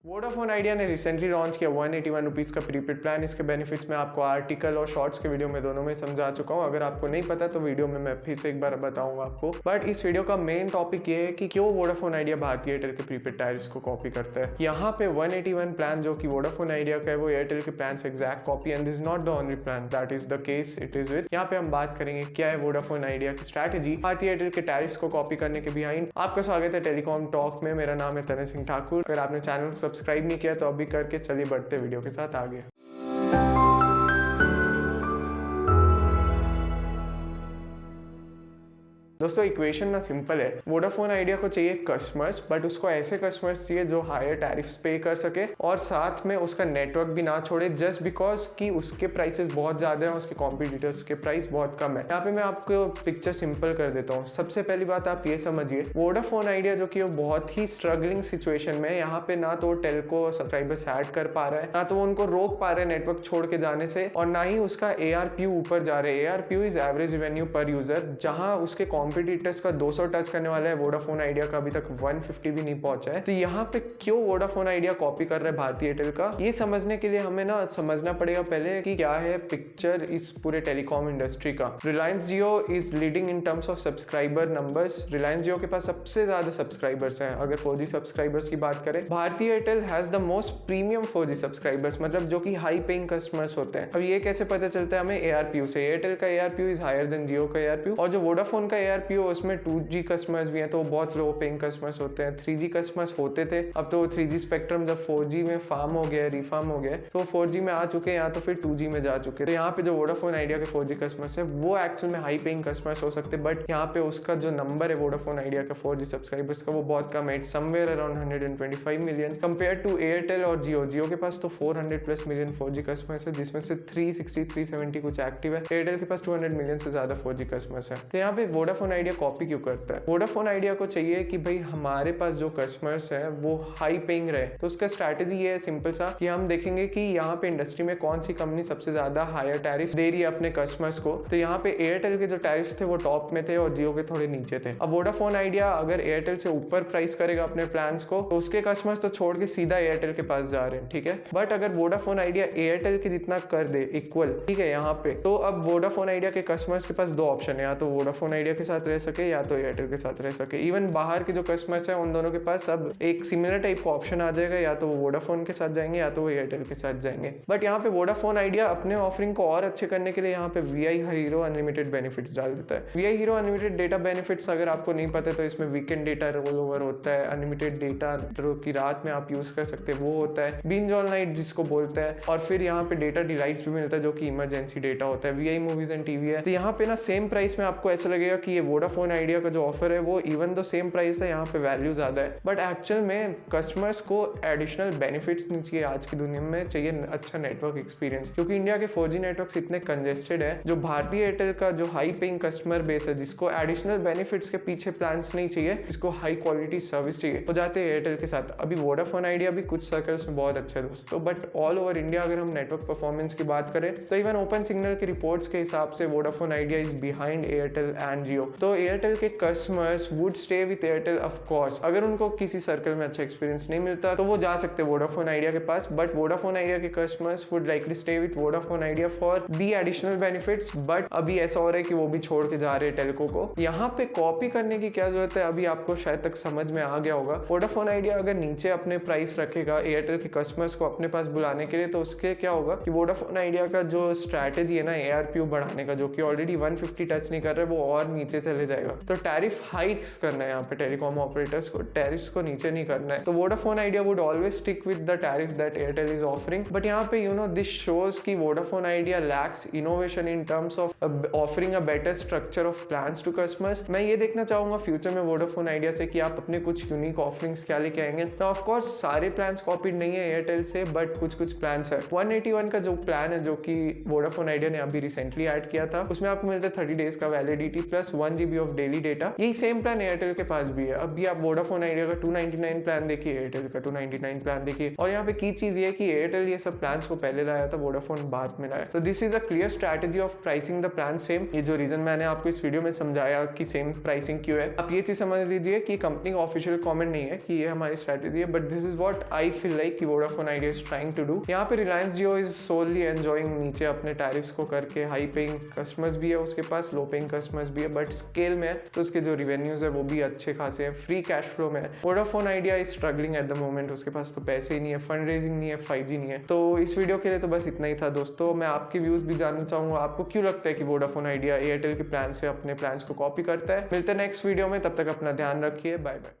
Vodafone idea ने recently launch किया 181 rupees का प्रीपेड प्लान। इसके बेनिफिट्स मैं आपको आर्टिकल और शॉर्ट्स के वीडियो में दोनों में समझा चुका हूं। अगर आपको नहीं पता तो वीडियो में मैं फिर से एक बार बताऊंगा आपको। बट इस वीडियो का मेन टॉपिक ये है कि क्यों वोडाफोन आइडिया भारतीय एयरटेल के प्रीपेड टैरिफ्स को कॉपी करता है। यहाँ पे 181 प्लान जो कि वोडाफोन आइडिया का है वो एयरटेल के प्लान से exact copy and this not the only plan that is the case it is with. यहाँ पे हम बात करेंगे क्या है वोडाफोन आइडिया की स्ट्रैटेजी भारतीय एयरटेल के टैरिफ्स को कॉपी करने के बिहाइंड। आपका स्वागत है टेलीकॉम टॉक में। मेरा नाम है तने सिंह ठाकुर। अगर आपने चैनल को सब्सक्राइब नहीं किया तो अभी करके चलिए बढ़ते वीडियो के साथ आगे। दोस्तों इक्वेशन ना सिंपल है। वोडाफोन आइडिया को चाहिए कस्टमर्स, बट उसको ऐसे कस्टमर्स चाहिए जो हायर टैरिफ्स पे कर सके और साथ में उसका नेटवर्क भी ना छोड़े जस्ट बिकॉज कि उसके प्राइसेस बहुत ज्यादा हैं, उसके कॉम्पिटिटर्स के प्राइस बहुत कम है। यहाँ पे मैं आपको पिक्चर सिंपल कर देता हूँ। सबसे पहली बात आप ये समझिए, वोडाफोन आइडिया जो कि वो बहुत ही स्ट्रगलिंग सिचुएशन में है। यहाँ पे ना तो टेलको सब्सक्राइबर्स ऐड कर पा रहा है, ना तो वो उनको रोक पा रहे हैं नेटवर्क छोड़ के जाने से, और ना ही उसका ARPU ऊपर जा रहे हैं। ARPU इज एवरेज रेवेन्यू पर यूजर, जहां उसके कॉम्पिटिटर्स का 200 टच करने वाला है, वोडाफोन आइडिया का अभी तक 150 भी नहीं पहुंचा है। तो यहाँ पे क्यों वोडाफोन आइडिया कॉपी कर रहा है भारतीय एयरटेल का, ये समझने के लिए हमें ना समझना पड़ेगा पहले कि क्या है पिक्चर इस पूरे टेलीकॉम इंडस्ट्री का। Reliance Jio is leading in terms of subscriber numbers. Reliance Jio के पास सबसे ज्यादा सब्सक्राइबर्स हैं अगर 4G सब्सक्राइबर्स की बात करें। भारतीय Airtel has the most premium 4G subscribers, मतलब जो कि हाई पेइंग कस्टमर्स होते हैं। अब ये कैसे पता चलता है हमें? ARPU से। एयरटेल का ARPU इज हायर देन जियो का ARPU, और जो वोडाफोन का ARPU उसमें 2G कस्टमर्स भी हैं तो वो बहुत लो पेइंग कस्टमर्स होते हैं। 3G कस्टमर्स होते थे, अब तो 3G स्पेक्ट्रम जब 4G में फार्म हो गया, रिफार्म हो गया, तो 4G में आ चुके हैं या तो फिर 2G में जा चुके हैं। तो यहाँ पे जो वोडाफोन आइडिया के 4G कस्टमर्स है वो एक्चुअल में हाई पेइंग कस्टमर्स हो सकते हैं, बट यहाँ पे उसका जो नंबर है वोडाफोन आइडिया का 4G सब्सक्राइबर्स का वो बहुत कम है, somewhere around 125 million compare to Airtel और जियो के पास तो 400+ मिलियन 4G कस्टमर्स है, जिसमें से 360 370 कुछ एक्टिव है। एयरटेल के पास 200 मिलियन से ज्यादा 4G कस्टमर्स है। तो यहाँ पे वोडाफोन आइडिया कॉपी क्यों करता है? वोडाफोन आइडिया को चाहिए कि भाई हमारे पास जो कस्टमर्स है वो हाई पेइंग रहे, तो उसका स्ट्रैटेजी ये है सिंपल सा कि हम देखेंगे कि यहाँ पे इंडस्ट्री में कौन सी कंपनी सबसे ज्यादा हायर टैरिफ दे रही है अपने कस्टमर्स को। तो यहाँ पे एयरटेल के जो टैरिफ्स थे वो टॉप में थे और जियो के थोड़े नीचे थे। अब वोडाफोन आइडिया अगर एयरटेल से ऊपर प्राइस करेगा अपने प्लान्स को तो उसके कस्टमर्स तो छोड़ के सीधा एयरटेल के पास जा रहे हैं, ठीक है। बट अगर वोडाफोन आइडिया एयरटेल के जितना कर दे इक्वल, ठीक है, यहाँ पे तो अब वोडाफोन आइडिया के कस्टमर्स के पास दो ऑप्शन है, या तो वोडाफोन आइडिया के साथ रह सके या तो एयरटेल के साथ रह सके। इवन बाहर के जो कस्टमर्स हैं उन दोनों के पास अब एक सिमिलर टाइप का ऑप्शन आ जाएगा, या तो वो वोडाफोन के साथ जाएंगे या तो वो एयरटेल के साथ जाएंगे। बट यहाँ पे वोडाफोन आइडिया अपने ऑफरिंग को और अच्छे करने के लिए यहाँ पे VI हीरो अनलिमिटेड बेनिफिट्स डाल देता है। VI hero unlimited data benefits अगर आपको नहीं पता तो इसमें वीकेंड डेटा रोल ओवर होता है, अनलिमिटेड डेटा जो कि रात में आप यूज कर सकते हैं वो होता है, बिंज ऑल नाइट जिसको बोलते हैं, और फिर यहाँ पे डेटा डिलाइट्स भी मिलता है जो कि इमरजेंसी डेटा होता है। VI मूवीज एंड टीवी है। तो यहाँ पे ना सेम प्राइस में आपको ऐसा लगेगा कि ये वोडाफोन आइडिया का जो ऑफर है वो इवन दो सेम प्राइस है, यहाँ पे वैल्यू ज्यादा है, बट एक्चुअल में कस्टमर्स को एडिशनल बेनिफिट्स नहीं चाहिए। आज की दुनिया में चाहिए अच्छा नेटवर्क एक्सपीरियंस, क्योंकि इंडिया के 4G नेटवर्क्स इतने कंजेस्टेड है। जो भारतीय एयरटेल का जो हाई पेइंग कस्टमर बेस है जिसको एडिशनल बेनिफिट्स के पीछे प्लान्स नहीं चाहिए, जिसको हाई क्वालिटी सर्विस चाहिए, वो जाते हैं एयरटेल के साथ। अभी वोडाफोन आइडिया भी कुछ सर्कल्स में बहुत अच्छा है दोस्तों, बट ऑल ओवर इंडिया अगर हम नेटवर्क परफॉर्मेंस की बात करें तो इवन ओपन सिग्नल के रिपोर्ट्स के हिसाब से Vodafone Idea is behind Airtel and Jio. तो एयरटेल के customers would stay with Airtel of course. अगर उनको किसी सर्कल में अच्छा एक्सपीरियंस नहीं मिलता तो वो जा सकते हैं वोडाफोन आइडिया के पास, बट वोडाफोन आइडिया के customers would likely stay with Vodafone idea for the additional benefits. But अभी ऐसा हो रहा है कि वो भी छोड़ के जा रहे हैं टेलको को। यहाँ पे कॉपी करने की क्या जरूरत है, अभी आपको शायद तक समझ में आ गया होगा। वोडाफोन आइडिया अगर नीचे अपने प्राइस रखेगा एयरटेल के कस्टमर्स को अपने पास बुलाने के लिए, तो उसके क्या होगा कि वोडाफोन आइडिया का जो स्ट्रैटेजी है ना ARPU बढ़ाने का, जो कि ऑलरेडी 150 टच नहीं कर रहे, वो और नीचे चले जाएगा। तो टैरिफ हाइक्स करना है यहाँ पे टेलीकॉम ऑपरेटर्स को, टैरिफ्स को नीचे नहीं करना है। तो Vodafone Idea would always stick with the tariffs that Airtel is offering. But यहाँ पे दिस शोज कि Vodafone Idea lacks innovation in terms of offering a better structure of plans to customers. मैं ये देखना चाहूंगा फ्यूचर में Vodafone idea से कि आप अपने कुछ यूनिक ऑफरिंग्स क्या लेके आएंगे। तो ऑफ कोर्स सारे प्लान्स कॉपीड नहीं है एयरटेल से, बट कुछ कुछ प्लान्स है। 181 का जो प्लान है जो कि वोडाफोन आइडिया ने अभी रिसेंटली ऐड किया था, उसमें आपको मिलता है 30 डेज का validity plus 1 1 GB of daily data. यही सेम प्लान एयरटेल के पास भी है। अभी आप वोडाफोन आइडिया का 299 प्लान देखिए, एयरटेल का 299 प्लान देखिए। और यहाँ पे की चीज ये है कि एयरटेल ये सब प्लान्स को पहले लाया था, वोडाफोन बाद में लाया। तो this is a clear strategy of pricing the plan same. ये जो रीजन मैंने आपको इस वीडियो में समझाया कि सेम प्राइसिंग क्यों है, आप ये चीज समझ लीजिए कि कंपनी का ऑफिशियल कमेंट नहीं है कि ये हमारी स्ट्रैटेजी है, but this is what I feel like कि Vodafone Idea is trying to do. यहाँ पे Reliance Jio is solely enjoying नीचे अपने टैरिफ्स को करके, हाई पेइंग कस्टमर्स भी है उसके पास, लो पेइंग कस्टमर्स भी है, बट स्केल में है तो उसके जो रिवेन्यूज है वो भी अच्छे खासे हैं, फ्री कैश फ्लो में है। Vodafone Idea is struggling at the moment, उसके पास तो पैसे ही नहीं है, फंड रेजिंग नहीं है, 5G नहीं है। तो इस वीडियो के लिए तो बस इतना ही था दोस्तों। मैं आपके व्यूज भी जानना चाहूंगा, आपको क्यों लगता है कि वोडाफोन आइडिया एयरटेल के प्लान से अपने प्लान्स को कॉपी करता है। मिलते हैं नेक्स्ट वीडियो में, तब तक अपना ध्यान रखिए, बाय बाय।